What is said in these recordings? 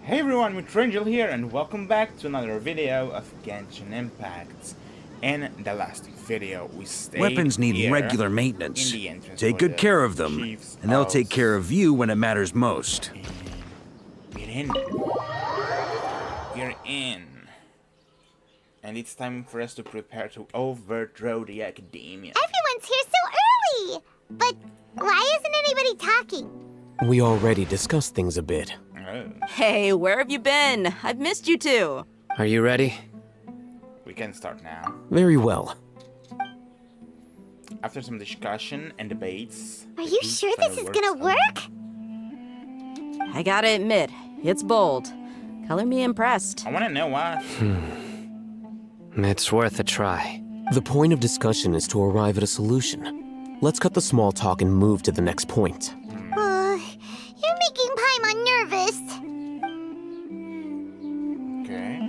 Hey everyone, miHoYo here and welcome back to another video of Genshin Impact. In the last video, we stayed Weapons need here regular in maintenance. the entrance Take for good the care of them, chief's and they'll take house. care of you when it matters most. We're in. We're in. And it's time for us to prepare to overthrow the academia. Everyone's here so early! But why isn't anybody talking? We already discussed things a bit. Oh, Hey, where have you been? I've missed you too. Are you ready? we can start now. Very well. After some discussion and debates... Are you sure this is gonna work? I gotta admit, it's bold. Color me impressed. I wanna know what. It's worth a try. The point of discussion is to arrive at a solution. Let's cut the small talk and move to the next point. You're making Paimon nervous. Okay.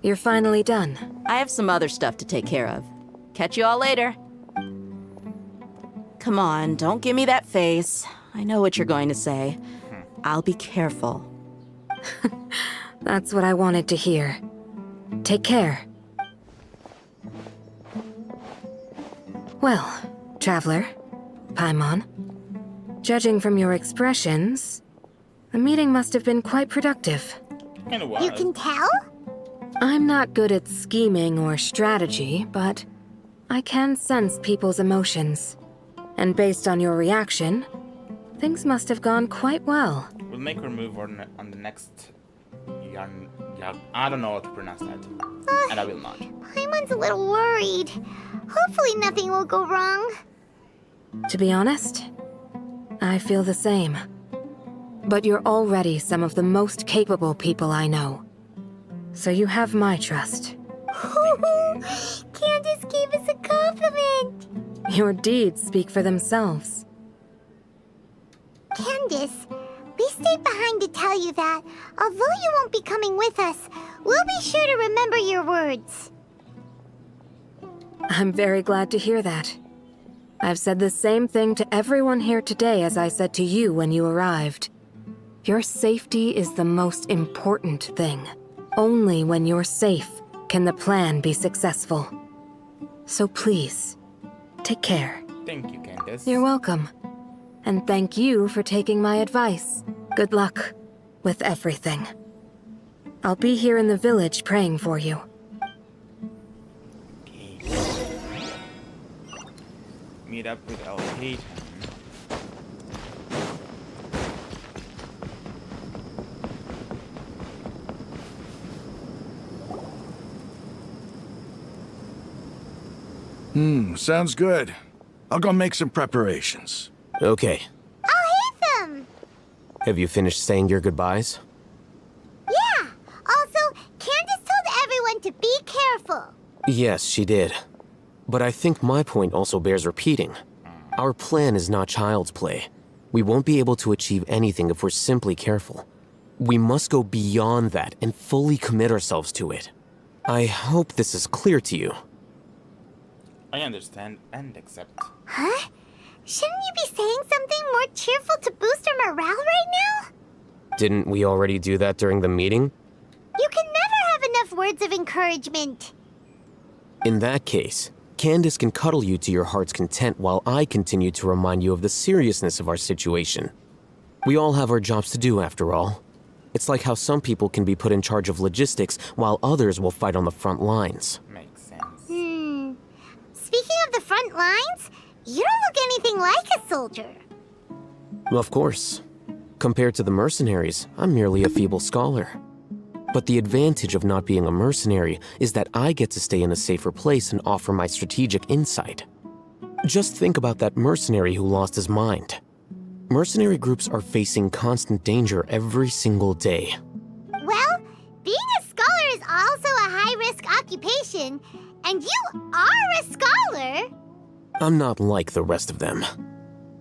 You're finally done. I have some other stuff to take care of. Catch you all later. Come on, don't give me that face. I know what you're going to say. I'll be careful. That's what I wanted to hear. Take care. Well, Traveler, Paimon, judging from your expressions, the meeting must have been quite productive. Kinda was. You can tell? I'm not good at scheming or strategy, but I can sense people's emotions. And based on your reaction, things must have gone quite well. We'll make her move on the next... I don't know how to pronounce that. And I will not. Paimon's a little worried. Hopefully nothing will go wrong. To be honest, I feel the same. But you're already some of the most capable people I know. So you have my trust. Candace gave us a compliment. Your deeds speak for themselves. Candace, we stayed behind to tell you that, although you won't be coming with us, we'll be sure to remember your words. I'm very glad to hear that. I've said the same thing to everyone here today as I said to you when you arrived. Your safety is the most important thing. Only when you're safe can the plan be successful. So please, take care. Thank you, Candace. You're welcome. And thank you for taking my advice. Good luck with everything. I'll be here in the village praying for you. Okay. Meet up with El Peyton. Sounds good. I'll go make some preparations. Okay. I'll hit them. Have you finished saying your goodbyes? Yeah. Also, Candace told everyone to be careful. Yes, she did. But I think my point also bears repeating. Our plan is not child's play. We won't be able to achieve anything if we're simply careful. We must go beyond that and fully commit ourselves to it. I hope this is clear to you. I understand and accept. Huh? Shouldn't you be saying something more cheerful to boost our morale right now? Didn't we already do that during the meeting? You can never have enough words of encouragement. In that case, Candace can cuddle you to your heart's content while I continue to remind you of the seriousness of our situation. We all have our jobs to do, after all. It's like how some people can be put in charge of logistics while others will fight on the front lines. Makes sense. Speaking of the front lines, you don't look anything like a soldier. Of course. Compared to the mercenaries, I'm merely a feeble scholar. But the advantage of not being a mercenary is that I get to stay in a safer place and offer my strategic insight. Just think about that mercenary who lost his mind. Mercenary groups are facing constant danger every single day. Well, being a scholar is also a high-risk occupation, and you are a scholar. I'm not like the rest of them.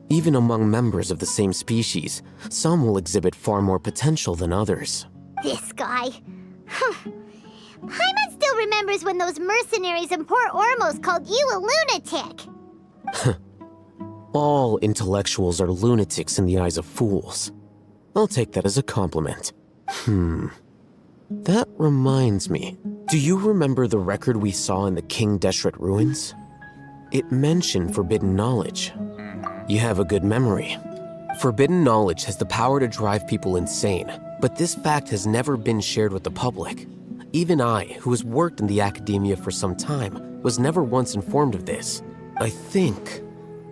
Even among members of the same species, some will exhibit far more potential than others. This guy. Paimon still remembers when those mercenaries in Port Ormos called you a lunatic. All intellectuals are lunatics in the eyes of fools. I'll take that as a compliment. That reminds me. Do you remember the record we saw in the King Deshret ruins? It mentioned forbidden knowledge. You have a good memory. Forbidden knowledge has the power to drive people insane, but this fact has never been shared with the public. Even I, who has worked in the academia for some time, was never once informed of this. I think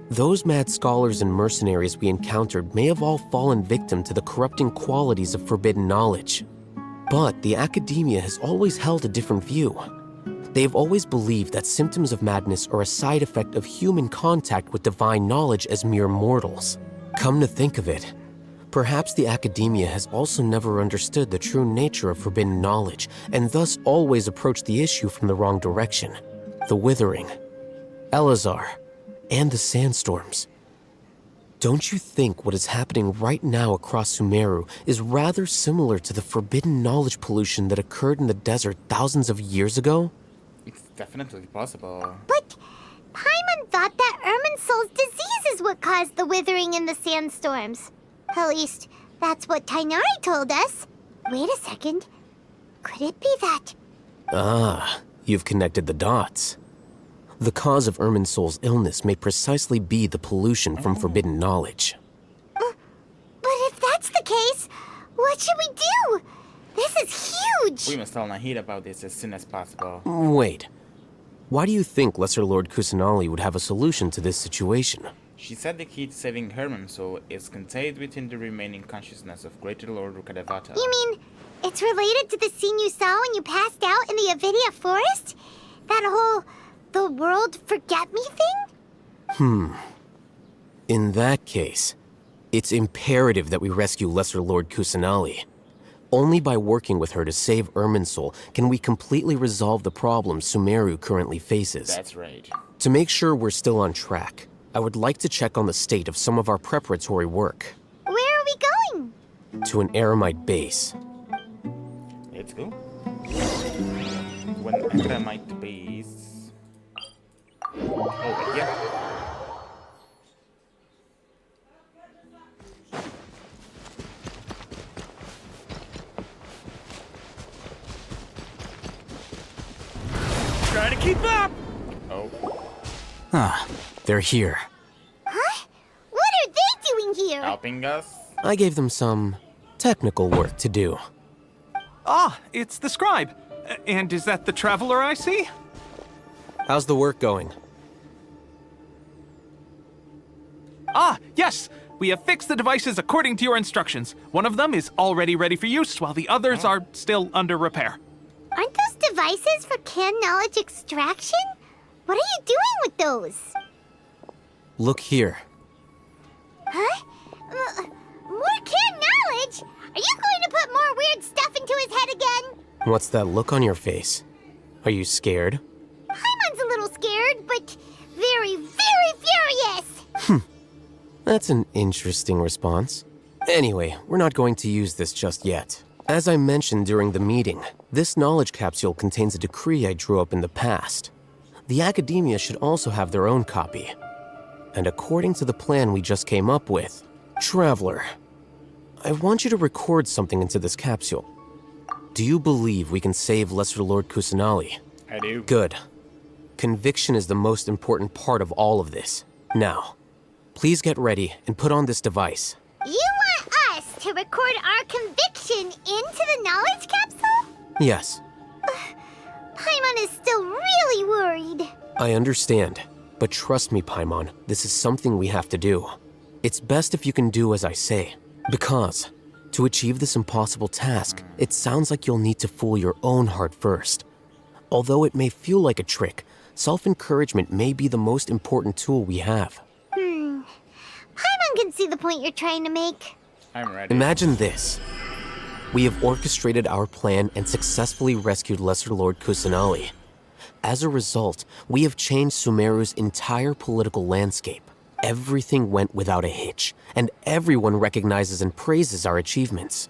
those mad scholars and mercenaries we encountered may have all fallen victim to the corrupting qualities of forbidden knowledge. But the academia has always held a different view. They have always believed that symptoms of madness are a side effect of human contact with divine knowledge as mere mortals. Come to think of it, perhaps the academia has also never understood the true nature of forbidden knowledge, and thus always approached the issue from the wrong direction. The Withering, Elazar, and the sandstorms. Don't you think what is happening right now across Sumeru is rather similar to the forbidden knowledge pollution that occurred in the desert thousands of years ago? It's definitely possible. But Paimon thought that Irminsul's disease is what caused the withering in the sandstorms. At least, that's what Tainari told us. Wait a second. Could it be that? Ah, you've connected the dots. The cause of Irminsul's illness may precisely be the pollution from forbidden knowledge. But if that's the case, what should we do? This is huge! We must tell Nahida about this as soon as possible. Wait. Why do you think Lesser Lord Kusanali would have a solution to this situation? She said the key to saving Herman's soul is contained within the remaining consciousness of Greater Lord Rukadevata. You mean, it's related to the scene you saw when you passed out in the Avidia forest? That whole, the world forget me thing? In that case, it's imperative that we rescue Lesser Lord Kusanali. Only by working with her to save Irminsul can we completely resolve the problems Sumeru currently faces. That's right. To make sure we're still on track, I would like to check on the state of some of our preparatory work. Where are we going? To an Aramite base. Let's go. When Aramite base. Oh, yeah. Try to keep up! Oh, They're here. Huh? What are they doing here? helping us? I gave them some technical work to do. Ah, it's the scribe. And is that the traveler I see? How's the work going? Ah, yes! We have fixed the devices according to your instructions. One of them is already ready for use, while the others are still under repair. Aren't those devices for can knowledge extraction? What are you doing with those? Look here. Huh? More can knowledge? Are you going to put more weird stuff into his head again? What's that look on your face? Are you scared? Paimon's a little scared, but very, very furious. That's an interesting response. Anyway, we're not going to use this just yet. As I mentioned during the meeting, this knowledge capsule contains a decree I drew up in the past. The academia should also have their own copy. And according to the plan we just came up with, Traveler, I want you to record something into this capsule. Do you believe we can save Lesser Lord Kusanali? I do. Good. Conviction is the most important part of all of this. Now, please get ready and put on this device. You want us to record our conviction into the knowledge capsule? Yes, Paimon is still really worried. I understand. But trust me, Paimon, this is something we have to do. It's best if you can do as I say. Because, to achieve this impossible task, it sounds like you'll need to fool your own heart first. Although it may feel like a trick, self-encouragement may be the most important tool we have. Paimon can see the point you're trying to make. I'm ready. Imagine this. We have orchestrated our plan and successfully rescued Lesser Lord Kusanali. As a result, we have changed Sumeru's entire political landscape. Everything went without a hitch, and everyone recognizes and praises our achievements.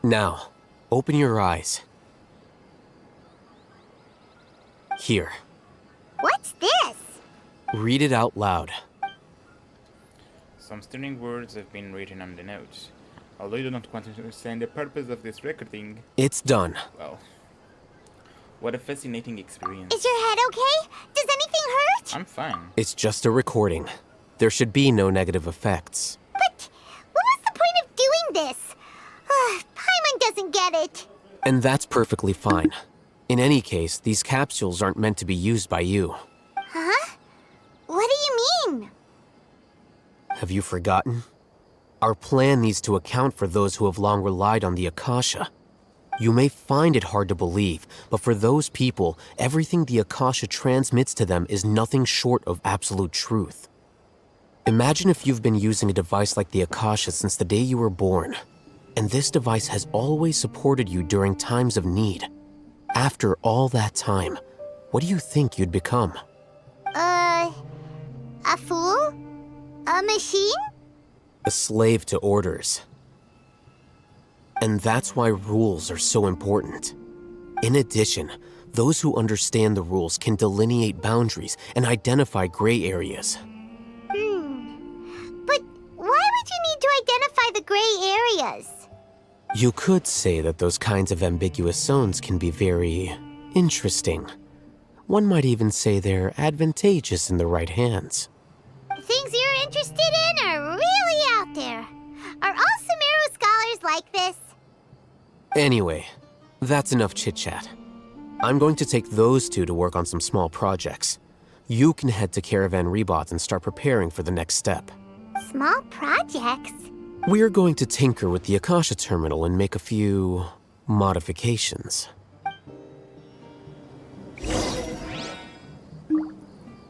Now, open your eyes. Here, What's this? read it out loud. Some stunning words have been written on the notes. Although you do not quite understand the purpose of this recording, It's done. well, what a fascinating experience. Is your head okay? Does anything hurt? I'm fine. It's just a recording. There should be no negative effects. But what was the point of doing this? Paimon doesn't get it. And that's perfectly fine. In any case, these capsules aren't meant to be used by you. Huh? What do you mean? Have you forgotten? Our plan needs to account for those who have long relied on the Akasha. You may find it hard to believe, but for those people, everything the Akasha transmits to them is nothing short of absolute truth. Imagine if you've been using a device like the Akasha since the day you were born, and this device has always supported you during times of need. After all that time, what do you think you'd become? A fool? A machine? A slave to orders. And that's why rules are so important. In addition, those who understand the rules can delineate boundaries and identify gray areas. But why would you need to identify the gray areas? You could say that those kinds of ambiguous zones can be very interesting. One might even say they're advantageous in the right hands. The things you're interested in are really out there. Are all Sumeru scholars like this? Anyway, that's enough chit-chat. I'm going to take those two to work on some small projects. You can head to Caravan Rebot and start preparing for the next step. Small projects? We're going to tinker with the Akasha terminal and make a few modifications.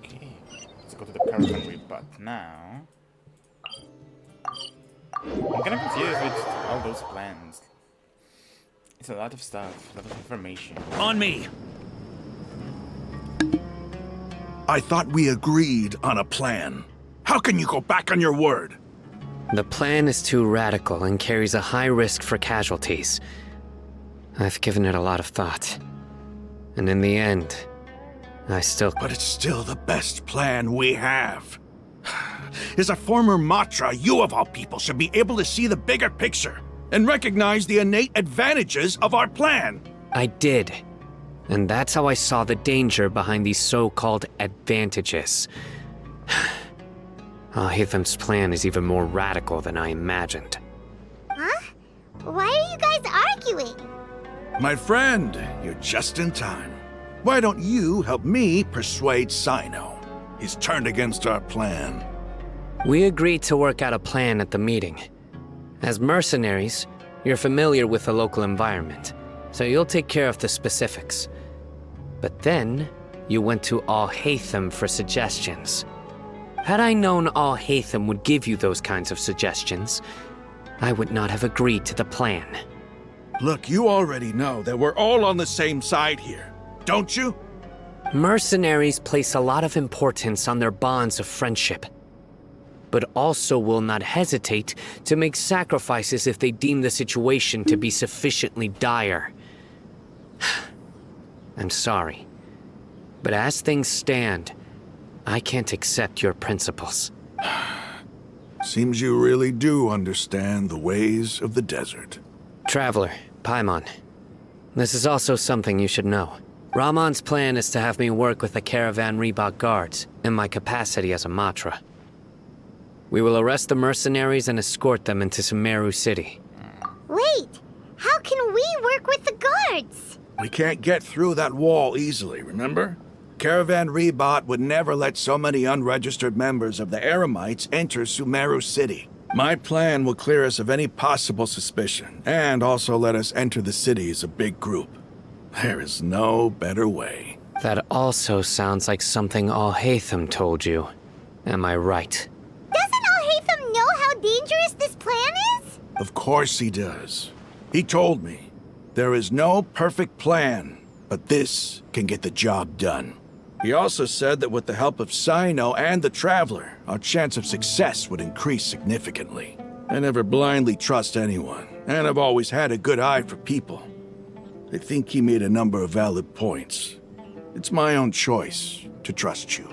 Okay, let's go to the Caravan Rebot now. I'm kind of confused with all those plans. It's a lot of stuff, a lot of information. On me! I thought we agreed on a plan. How can you go back on your word? The plan is too radical and carries a high risk for casualties. I've given it a lot of thought. And in the end, I still... But it's still the best plan we have. As a former Matra, you of all people should be able to see the bigger picture and recognize the innate advantages of our plan. I did. And that's how I saw the danger behind these so-called advantages. Hitham's plan is even more radical than I imagined. Huh? Why are you guys arguing? My friend, you're just in time. Why don't you help me persuade Sino? He's turned against our plan. We agreed to work out a plan at the meeting. As mercenaries, you're familiar with the local environment, so you'll take care of the specifics. But then, you went to Al-Haytham for suggestions. Had I known Al-Haytham would give you those kinds of suggestions, I would not have agreed to the plan. Look, you already know that we're all on the same side here, don't you? Mercenaries place a lot of importance on their bonds of friendship, but also will not hesitate to make sacrifices if they deem the situation to be sufficiently dire. I'm sorry, but as things stand, I can't accept your principles. Seems you really do understand the ways of the desert. Traveler, Paimon, this is also something you should know. Ramon's plan is to have me work with the Caravan Rebot guards in my capacity as a Matra. We will arrest the mercenaries and escort them into Sumeru City. Wait, how can we work with the guards? We can't get through that wall easily, remember? Caravan Rebot would never let so many unregistered members of the Eremites enter Sumeru City. My plan will clear us of any possible suspicion, and also let us enter the city as a big group. There is no better way. That also sounds like something Al-Haytham told you. Am I right? Doesn't Al-Haytham know how dangerous this plan is? Of course he does. He told me, there is no perfect plan, but this can get the job done. He also said that with the help of Sino and the Traveler, our chance of success would increase significantly. I never blindly trust anyone, and I've always had a good eye for people. I think he made a number of valid points. It's my own choice to trust you.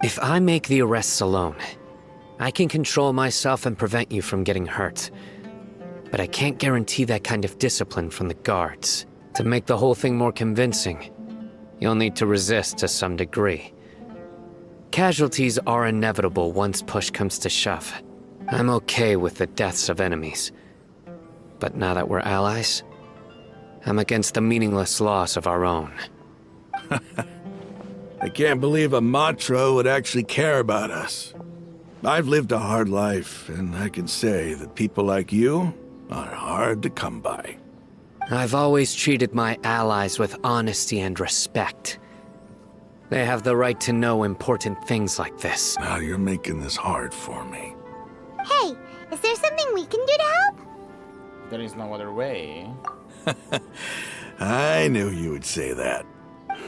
If I make the arrests alone, I can control myself and prevent you from getting hurt. But I can't guarantee that kind of discipline from the guards. To make the whole thing more convincing, you'll need to resist to some degree. Casualties are inevitable once push comes to shove. I'm okay with the deaths of enemies. But now that we're allies, I'm against the meaningless loss of our own. I can't believe a Matra would actually care about us. I've lived a hard life, and I can say that people like you are hard to come by. I've always treated my allies with honesty and respect. They have the right to know important things like this. Now you're making this hard for me. Hey, is there something we can do to help? There is no other way. I knew you would say that.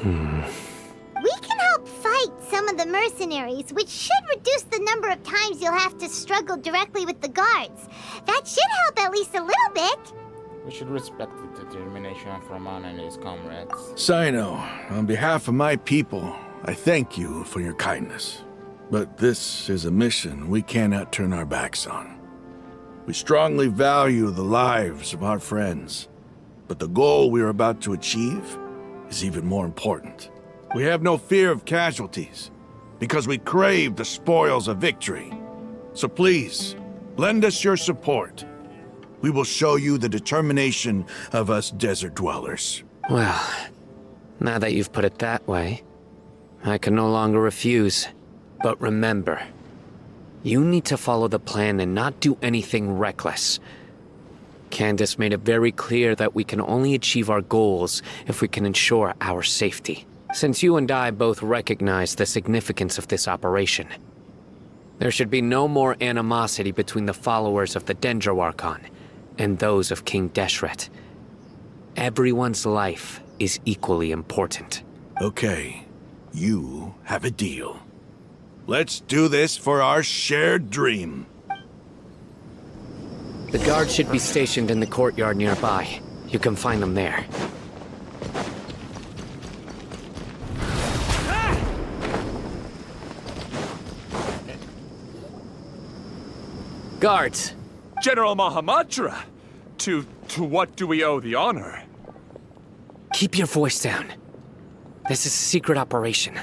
We can help fight some of the mercenaries, which should reduce the number of times you'll have to struggle directly with the guards. That should help at least a little bit. We should respect the determination of Roman and his comrades. Sino, on behalf of my people, I thank you for your kindness. But this is a mission we cannot turn our backs on. We strongly value the lives of our friends, but the goal we are about to achieve is even more important. We have no fear of casualties, because we crave the spoils of victory. So please, lend us your support. We will show you the determination of us desert dwellers. Well, now that you've put it that way, I can no longer refuse. But remember, you need to follow the plan and not do anything reckless. Candace made it very clear that we can only achieve our goals if we can ensure our safety. Since you and I both recognize the significance of this operation, there should be no more animosity between the followers of the Dendro Archon and those of King Deshret. Everyone's life is equally important. Okay, you have a deal. Let's do this for our shared dream. The guards should be stationed in the courtyard nearby. You can find them there. Guards! General Mahamatra! To what do we owe the honor? Keep your voice down. This is a secret operation.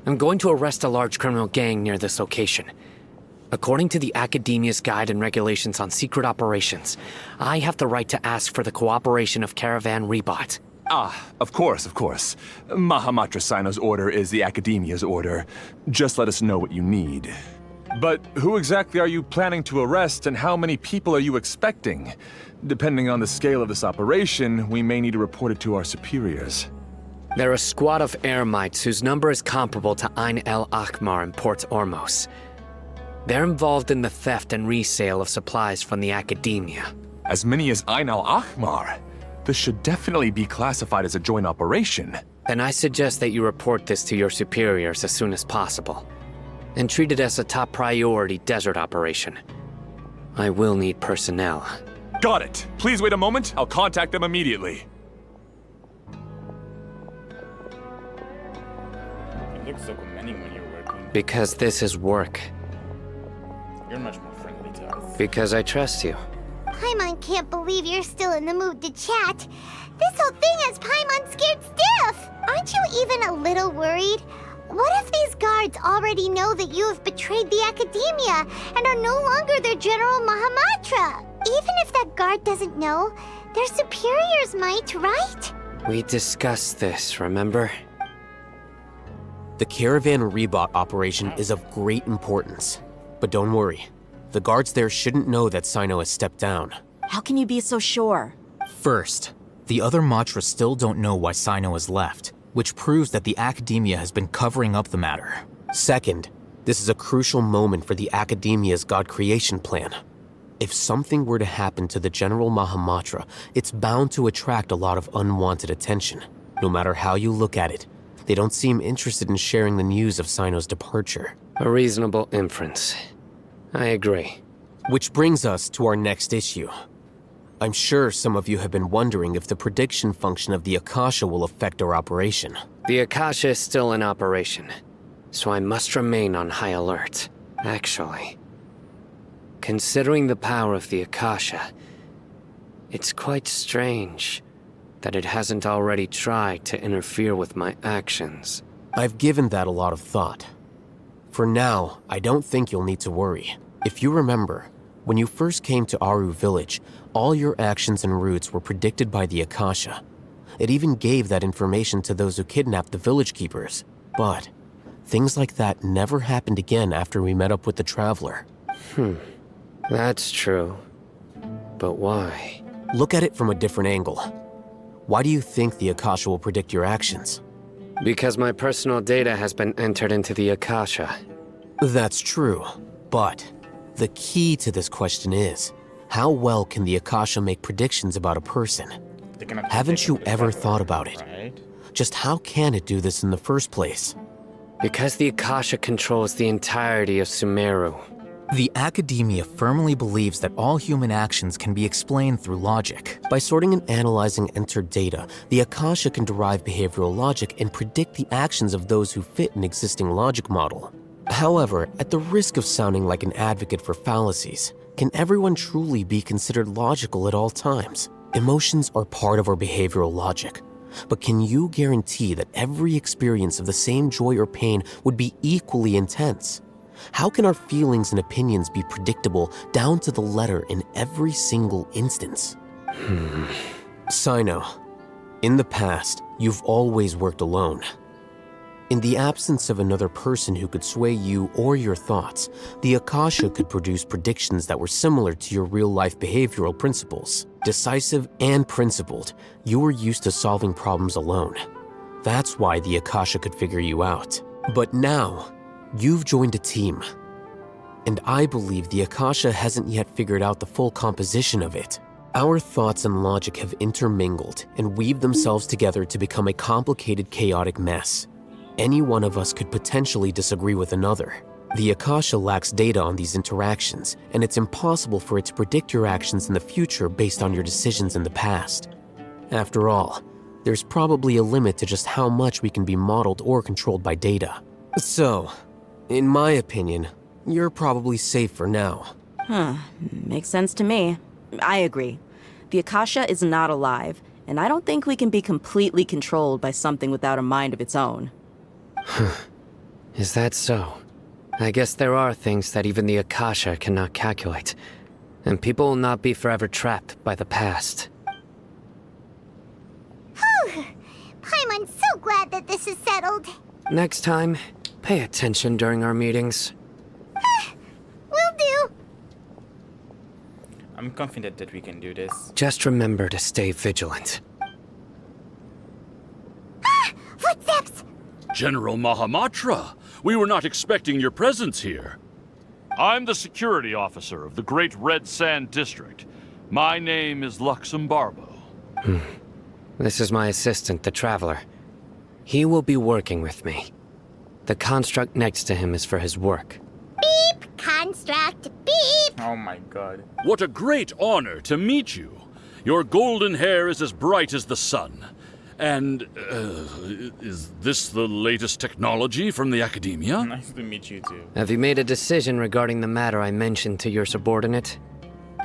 I'm going to arrest a large criminal gang near this location. According to the Academia's Guide and Regulations on Secret Operations, I have the right to ask for the cooperation of Caravan Rebot. Ah, of course, of course. Mahamatra Sino's order is the Academia's order. Just let us know what you need. But who exactly are you planning to arrest, and how many people are you expecting? Depending on the scale of this operation, we may need to report it to our superiors. They're a squad of Eremites whose number is comparable to Ain el Akhmar in Port Ormos. They're involved in the theft and resale of supplies from the Academia. As many as Ain al Akhmar? This should definitely be classified as a joint operation. Then I suggest that you report this to your superiors as soon as possible, and treat it as a top priority desert operation. I will need personnel. Got it. Please wait a moment. I'll contact them immediately. You look so commanding when you're working. Because this is work. You're much more friendly to us. Because I trust you. Paimon can't believe you're still in the mood to chat. This whole thing has Paimon scared stiff. Aren't you even a little worried? What if these guards already know that you have betrayed the Academia and are no longer their General Mahamatra? Even if that guard doesn't know, their superiors might, right? We discussed this, remember? The Caravan Rebot operation is of great importance. But don't worry, the guards there shouldn't know that Sino has stepped down. How can you be so sure? First, the other Matra still don't know why Sino has left, which proves that the Academia has been covering up the matter. Second, this is a crucial moment for the Academia's God creation plan. If something were to happen to the General Mahamatra, it's bound to attract a lot of unwanted attention. No matter how you look at it, they don't seem interested in sharing the news of Sino's departure. A reasonable inference. I agree. Which brings us to our next issue. I'm sure some of you have been wondering if the prediction function of the Akasha will affect our operation. The Akasha is still in operation, so I must remain on high alert. Actually, considering the power of the Akasha, it's quite strange that it hasn't already tried to interfere with my actions. I've given that a lot of thought. For now, I don't think you'll need to worry. If you remember, when you first came to Aru Village, all your actions and routes were predicted by the Akasha. It even gave that information to those who kidnapped the village keepers. But things like that never happened again after we met up with the Traveler. That's true. But why? Look at it from a different angle. Why do you think the Akasha will predict your actions? Because my personal data has been entered into the Akasha. That's true, but the key to this question is, how well can the Akasha make predictions about a person? Haven't you ever thought about it? Right? Just how can it do this in the first place? Because the Akasha controls the entirety of Sumeru. The academia firmly believes that all human actions can be explained through logic. By sorting and analyzing entered data, the Akasha can derive behavioral logic and predict the actions of those who fit an existing logic model. However, at the risk of sounding like an advocate for fallacies, can everyone truly be considered logical at all times? Emotions are part of our behavioral logic. But can you guarantee that every experience of the same joy or pain would be equally intense? How can our feelings and opinions be predictable down to the letter in every single instance? Sino, in the past, you've always worked alone. In the absence of another person who could sway you or your thoughts, the Akasha could produce predictions that were similar to your real-life behavioral principles. Decisive and principled, you were used to solving problems alone. That's why the Akasha could figure you out. But now, you've joined a team. And I believe the Akasha hasn't yet figured out the full composition of it. Our thoughts and logic have intermingled and weaved themselves together to become a complicated, chaotic mess. Any one of us could potentially disagree with another. The Akasha lacks data on these interactions, and it's impossible for it to predict your actions in the future based on your decisions in the past. After all, there's probably a limit to just how much we can be modeled or controlled by data. So, in my opinion, you're probably safe for now. Makes sense to me. I agree. The Akasha is not alive, and I don't think we can be completely controlled by something without a mind of its own. Is that so? I guess there are things that even the Akasha cannot calculate, and people will not be forever trapped by the past. I'm so glad that this is settled. Next time, pay attention during our meetings. Will do. I'm confident that we can do this. Just remember to stay vigilant. Footsteps! General Mahamatra, we were not expecting your presence here. I'm the security officer of the Great Red Sand District. My name is Luxembarbo. This is my assistant, the Traveler. He will be working with me. The construct next to him is for his work. Beep! Construct, beep! Oh my god. What a great honor to meet you. Your golden hair is as bright as the sun. And, is this the latest technology from the Academia? Nice to meet you too. Have you made a decision regarding the matter I mentioned to your subordinate?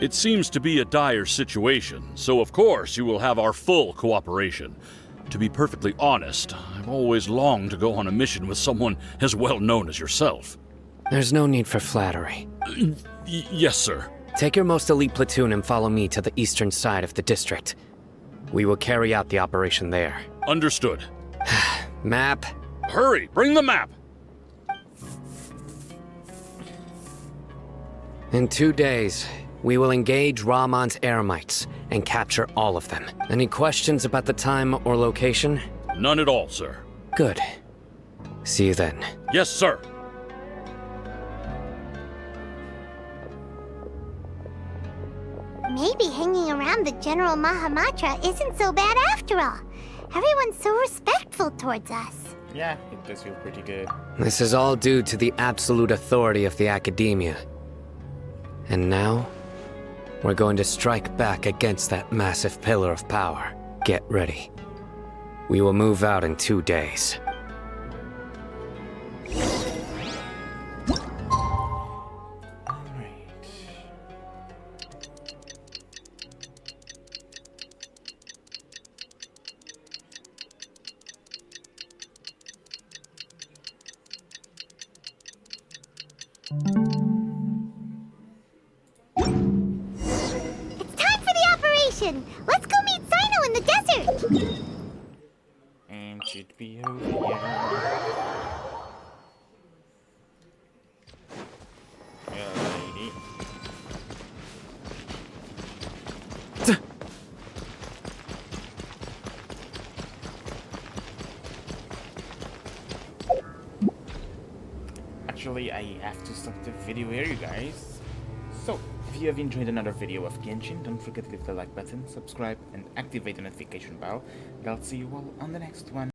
It seems to be a dire situation, so of course you will have our full cooperation. To be perfectly honest, I've always longed to go on a mission with someone as well known as yourself. There's no need for flattery. Yes, sir. Take your most elite platoon and follow me to the eastern side of the district. We will carry out the operation there. Understood. Map. Hurry, bring the map! In 2 days, we will engage Rahman's Eremites and capture all of them. Any questions about the time or location? None at all, sir. Good. See you then. Yes, sir. Maybe hanging around the General Mahamatra isn't so bad after all. Everyone's so respectful towards us. Yeah, it does feel pretty good. This is all due to the absolute authority of the Academia. And now, we're going to strike back against that massive pillar of power. Get ready. We will move out in 2 days. Alright. It's time for the operation! Let's go meet Sino in the desert! And should be over here. Yeah, lady. Actually, I have to stop the video here, you guys. So, if you have enjoyed another video of Genshin, don't forget to leave the like button, subscribe, and activate the notification bell. And I'll see you all on the next one.